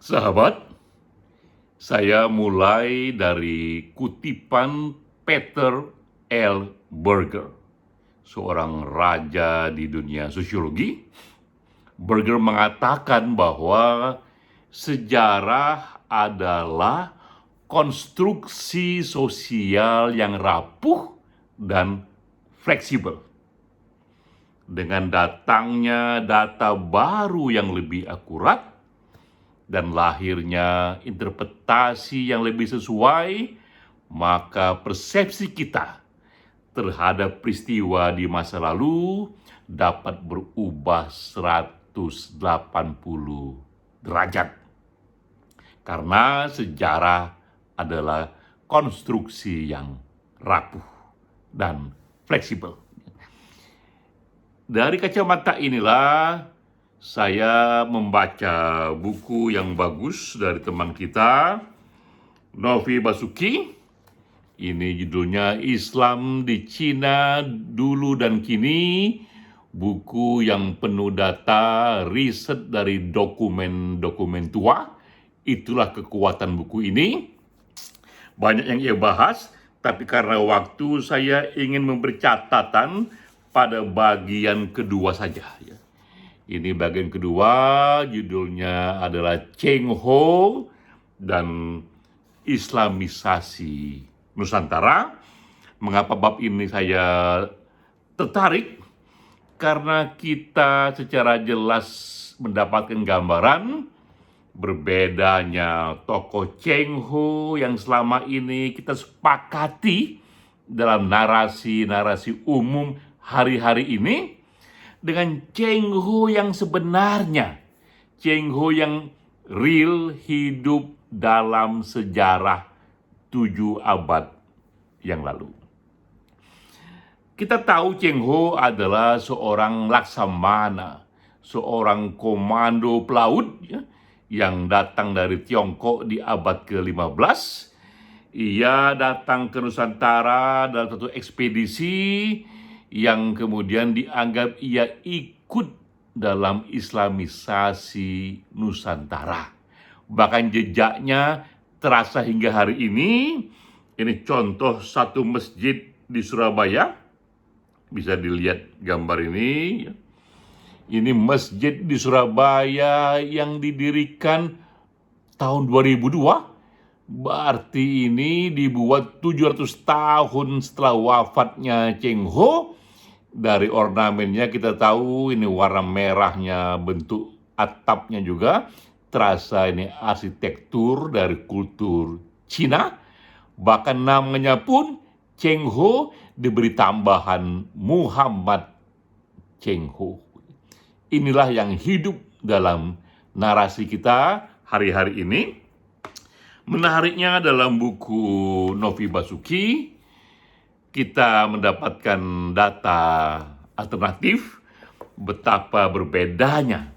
Sahabat, saya mulai dari kutipan Peter L. Berger, seorang raja di dunia sosiologi. Berger mengatakan bahwa sejarah adalah konstruksi sosial yang rapuh dan fleksibel. Dengan datangnya data baru yang lebih akurat, dan lahirnya interpretasi yang lebih sesuai, maka persepsi kita terhadap peristiwa di masa lalu dapat berubah 180 derajat. Karena sejarah adalah konstruksi yang rapuh dan fleksibel. Dari kacamata inilah saya membaca buku yang bagus dari teman kita, Novi Basuki. Ini judulnya Islam di Cina Dulu dan Kini. Buku yang penuh data, riset dari dokumen-dokumen tua. Itulah kekuatan buku ini. Banyak yang ia bahas, tapi karena waktu saya ingin memberi catatan pada bagian kedua saja, ya. Ini bagian kedua, judulnya adalah Cheng Ho dan Islamisasi Nusantara. Mengapa bab ini saya tertarik? Karena kita secara jelas mendapatkan gambaran berbedanya tokoh Cheng Ho yang selama ini kita sepakati dalam narasi-narasi umum hari-hari ini, dengan Cheng Ho yang sebenarnya, Cheng Ho yang real, hidup dalam sejarah 7 abad yang lalu. Kita tahu Cheng Ho adalah seorang laksamana, seorang komando pelaut, ya, yang datang dari Tiongkok di abad ke-15. Ia datang ke Nusantara dalam satu ekspedisi yang kemudian dianggap ia ikut dalam Islamisasi Nusantara. Bahkan jejaknya terasa hingga hari ini. Ini contoh satu masjid di Surabaya. Bisa dilihat gambar ini. Ini masjid di Surabaya yang didirikan tahun 2002. Berarti ini dibuat 700 tahun setelah wafatnya Cheng Ho. Dari ornamennya kita tahu ini warna merahnya, bentuk atapnya juga terasa ini arsitektur dari kultur Cina. Bahkan namanya pun Cheng Ho diberi tambahan Muhammad Cheng Ho. Inilah yang hidup dalam narasi kita hari-hari ini. Menariknya dalam buku Novi Basuki, kita mendapatkan data alternatif betapa berbedanya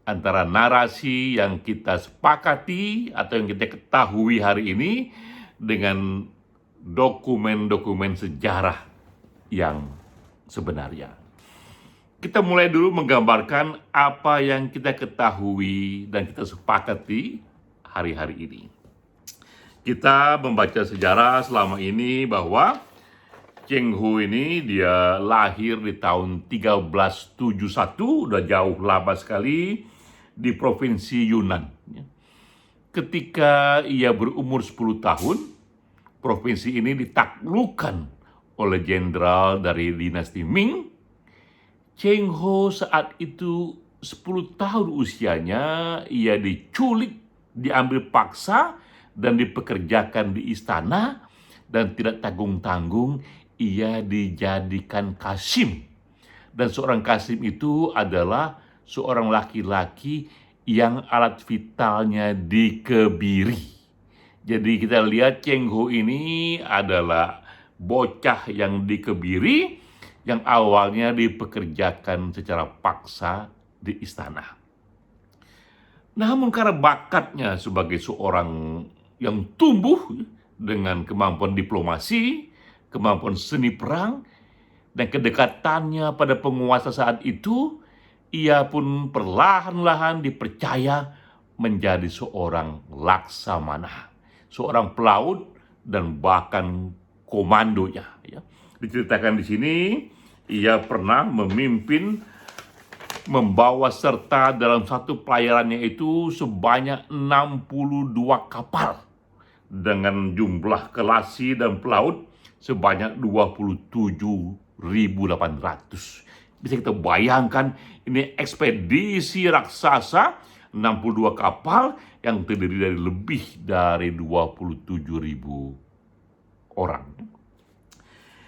antara narasi yang kita sepakati atau yang kita ketahui hari ini dengan dokumen-dokumen sejarah yang sebenarnya. Kita mulai dulu menggambarkan apa yang kita ketahui dan kita sepakati hari-hari ini. Kita membaca sejarah selama ini bahwa Cheng Ho ini dia lahir di tahun 1371, udah jauh lama sekali, di provinsi Yunnan. Ketika ia berumur 10 tahun, provinsi ini ditaklukkan oleh jenderal dari dinasti Ming. Cheng Ho saat itu 10 tahun usianya, ia diculik, diambil paksa, dan dipekerjakan di istana, dan tidak tanggung-tanggung ia dijadikan kasim. Dan seorang kasim itu adalah seorang laki-laki yang alat vitalnya dikebiri. Jadi kita lihat Cheng Ho ini adalah bocah yang dikebiri, yang awalnya dipekerjakan secara paksa di istana. Namun karena bakatnya sebagai seorang yang tumbuh dengan kemampuan diplomasi, kemampuan seni perang, dan kedekatannya pada penguasa saat itu, ia pun perlahan-lahan dipercaya menjadi seorang laksamana, seorang pelaut dan bahkan komandonya. Ya. Diceritakan di sini, ia pernah memimpin, membawa serta dalam satu pelayarannya itu sebanyak 62 kapal dengan jumlah kelasi dan pelaut sebanyak 27.800. Bisa kita bayangkan, ini ekspedisi raksasa 62 kapal yang terdiri dari lebih dari 27.000 orang.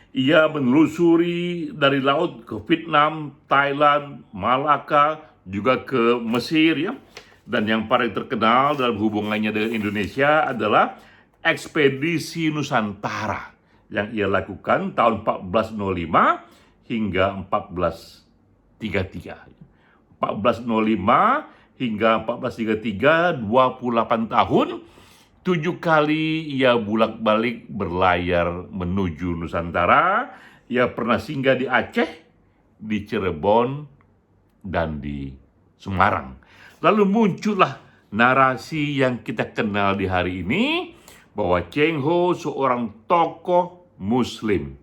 Ia menelusuri dari laut ke Vietnam, Thailand, Malaka, juga ke Mesir ya. Dan yang paling terkenal dalam hubungannya dengan Indonesia adalah ekspedisi Nusantara yang ia lakukan tahun 1405 hingga 1433. 1405 hingga 1433, 28 tahun, 7 kali ia bolak-balik berlayar menuju Nusantara. Ia pernah singgah di Aceh, di Cirebon, dan di Semarang. Lalu muncullah narasi yang kita kenal di hari ini, bahwa Cheng Ho seorang tokoh Muslim.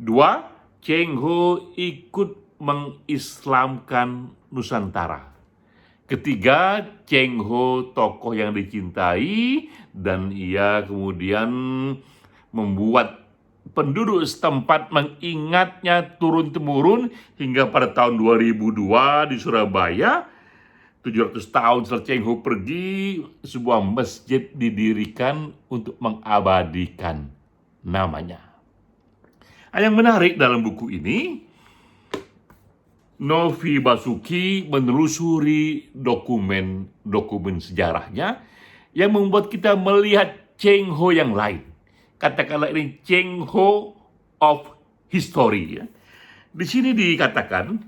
2, Cheng Ho ikut mengislamkan Nusantara. Ketiga, Cheng Ho tokoh yang dicintai dan ia kemudian membuat penduduk setempat mengingatnya turun-temurun hingga pada tahun 2002 di Surabaya, 700 tahun setelah Cheng Ho pergi, sebuah masjid didirikan untuk mengabadikan namanya. Yang menarik dalam buku ini, Novi Basuki menelusuri dokumen sejarahnya yang membuat kita melihat Cheng Ho yang lain. Katakanlah ini Cheng Ho of history. Ya. Di sini dikatakan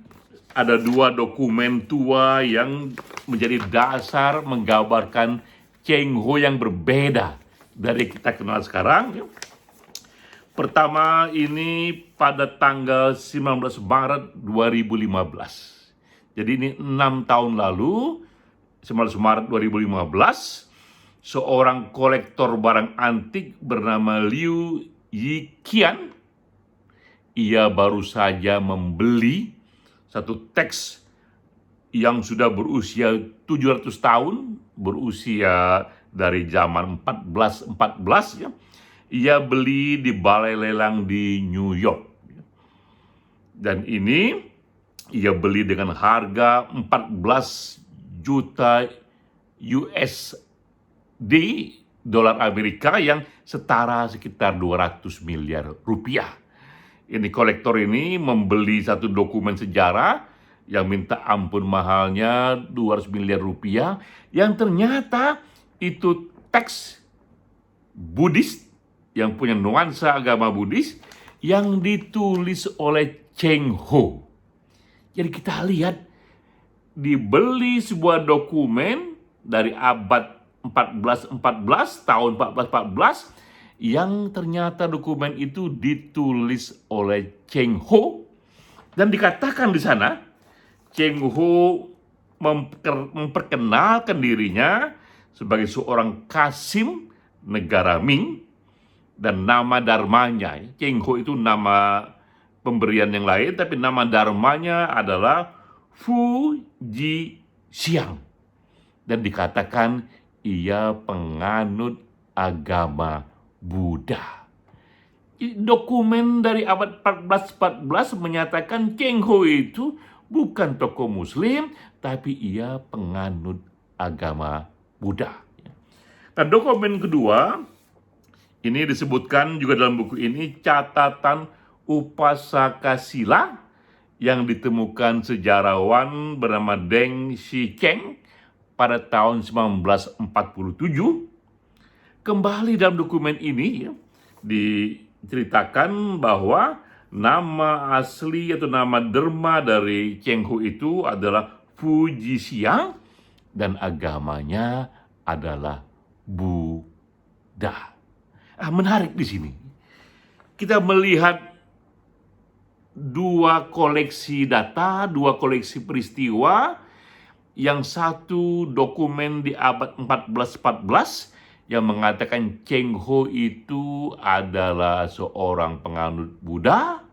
ada 2 dokumen tua yang menjadi dasar menggambarkan Cheng Ho yang berbeda dari kita kenal sekarang. Ya. Pertama ini pada tanggal 19 Maret 2015. Jadi ini 6 tahun lalu, 19 Maret 2015, seorang kolektor barang antik bernama Liu Yiqian, ia baru saja membeli satu teks yang sudah berusia 700 tahun, berusia dari zaman 1414 ya. Ia beli di balai lelang di New York. Dan ini ia beli dengan harga 14 juta USD, dolar Amerika, yang setara sekitar 200 miliar rupiah. Ini kolektor ini membeli satu dokumen sejarah yang minta ampun mahalnya 200 miliar rupiah, yang ternyata itu teks Buddhis yang punya nuansa agama Buddhis yang ditulis oleh Cheng Ho. Jadi kita lihat, dibeli sebuah dokumen dari abad 1414, tahun 1414, yang ternyata dokumen itu ditulis oleh Cheng Ho, dan dikatakan di sana Cheng Ho memperkenalkan dirinya sebagai seorang Kasim negara Ming, dan nama dharmanya, Cheng Ho itu nama pemberian yang lain, tapi nama dharmanya adalah Fu Ji Xiang. Dan dikatakan ia penganut agama Buddha. Dokumen dari abad 1414 menyatakan Cheng Ho itu bukan tokoh Muslim, tapi ia penganut agama Buddha. Nah, dokumen kedua, ini disebutkan juga dalam buku ini, catatan Upasaka Sila yang ditemukan sejarawan bernama Deng Xicheng pada tahun 1947. Kembali dalam dokumen ini ya, diceritakan bahwa nama asli atau nama derma dari Cheng Ho itu adalah Fu Ji Xiang dan agamanya adalah Buddha. Menarik di sini. Kita melihat 2 koleksi data, 2 koleksi peristiwa yang satu dokumen di abad 1414 yang mengatakan Cheng Ho itu adalah seorang penganut Buddha.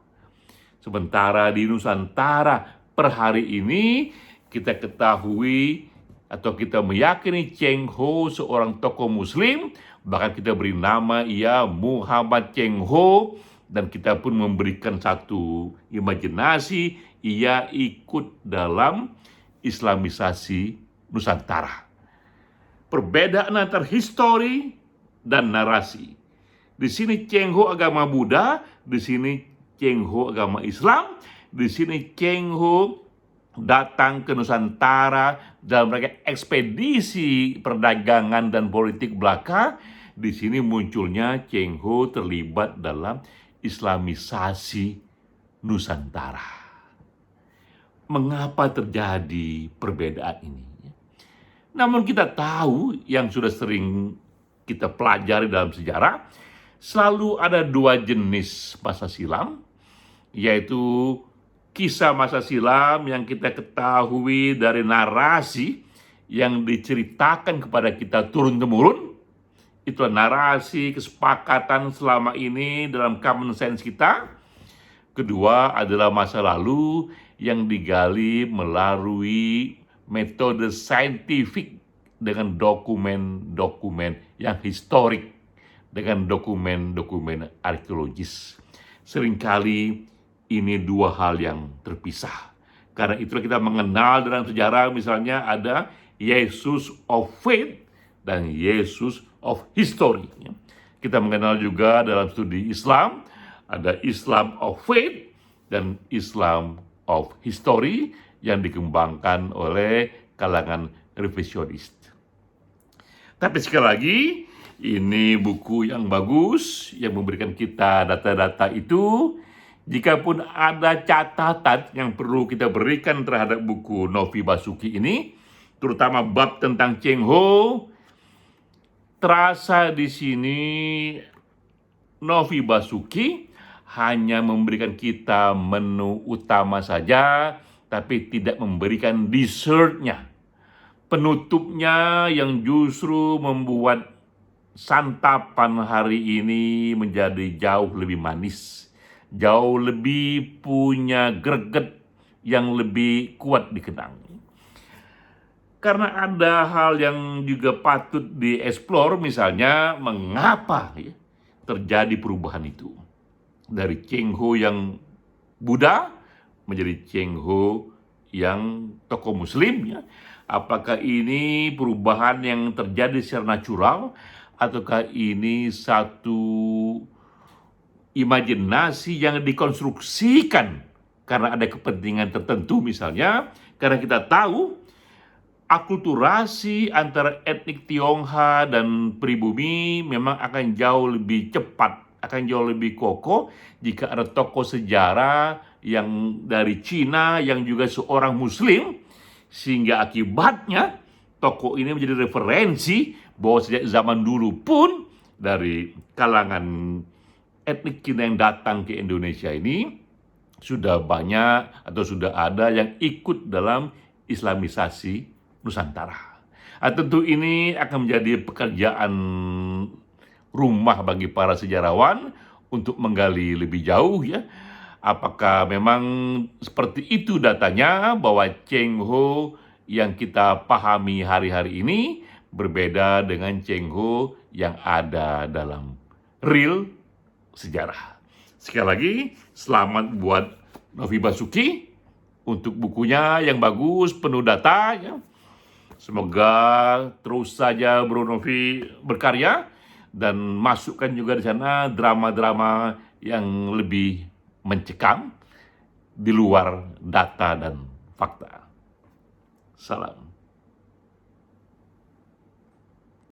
Sementara di Nusantara per hari ini kita ketahui atau kita meyakini Cheng Ho seorang tokoh muslim, bahkan kita beri nama ia Muhammad Cheng Ho, dan kita pun memberikan satu imajinasi ia ikut dalam Islamisasi Nusantara. Perbedaan antara histori dan narasi. Di sini Cheng Ho agama Buddha, di sini Cheng Ho agama Islam, di sini Cheng Ho datang ke Nusantara dalam rangka ekspedisi perdagangan dan politik belaka. Di sini munculnya Cheng Ho terlibat dalam Islamisasi Nusantara. Mengapa terjadi perbedaan ini? Namun kita tahu yang sudah sering kita pelajari dalam sejarah, selalu ada dua jenis masa silam, yaitu kisah masa silam yang kita ketahui dari narasi yang diceritakan kepada kita turun-temurun. Itulah narasi kesepakatan selama ini dalam common sense kita. Kedua adalah masa lalu yang digali melalui metode saintifik dengan dokumen-dokumen yang historik, dengan dokumen-dokumen arkeologis. Seringkali ini dua hal yang terpisah. Karena itulah kita mengenal dalam sejarah misalnya ada Yesus of Faith dan Yesus of History. Kita mengenal juga dalam studi Islam ada Islam of Faith dan Islam of History yang dikembangkan oleh kalangan revisionis. Tapi sekali lagi, ini buku yang bagus yang memberikan kita data-data itu. Jikapun ada catatan yang perlu kita berikan terhadap buku Novi Basuki ini, terutama bab tentang Cheng Ho, terasa di sini Novi Basuki hanya memberikan kita menu utama saja, tapi tidak memberikan dessertnya, penutupnya yang justru membuat santapan hari ini menjadi jauh lebih manis, jauh lebih punya greget yang lebih kuat dikenang. Karena ada hal yang juga patut dieksplor, misalnya mengapa terjadi perubahan itu dari Cheng Ho yang Buddha menjadi Cheng Ho yang tokoh muslim ya. Apakah ini perubahan yang terjadi secara natural ataukah ini satu imajinasi yang dikonstruksikan karena ada kepentingan tertentu, misalnya karena kita tahu akulturasi antara etnik Tionghoa dan pribumi memang akan jauh lebih cepat, akan jauh lebih kokoh jika ada tokoh sejarah yang dari Cina yang juga seorang muslim, sehingga akibatnya tokoh ini menjadi referensi bahwa sejak zaman dulu pun dari kalangan etnik Cina yang datang ke Indonesia ini sudah banyak atau sudah ada yang ikut dalam Islamisasi Nusantara. Tentu ini akan menjadi pekerjaan rumah bagi para sejarawan untuk menggali lebih jauh ya. Apakah memang seperti itu datanya bahwa Cheng Ho yang kita pahami hari-hari ini berbeda dengan Cheng Ho yang ada dalam real sejarah. Sekali lagi, selamat buat Novi Basuki untuk bukunya yang bagus, penuh data ya. Semoga terus saja Bro Novi berkarya dan masukkan juga di sana drama-drama yang lebih mencekam di luar data dan fakta. Salam.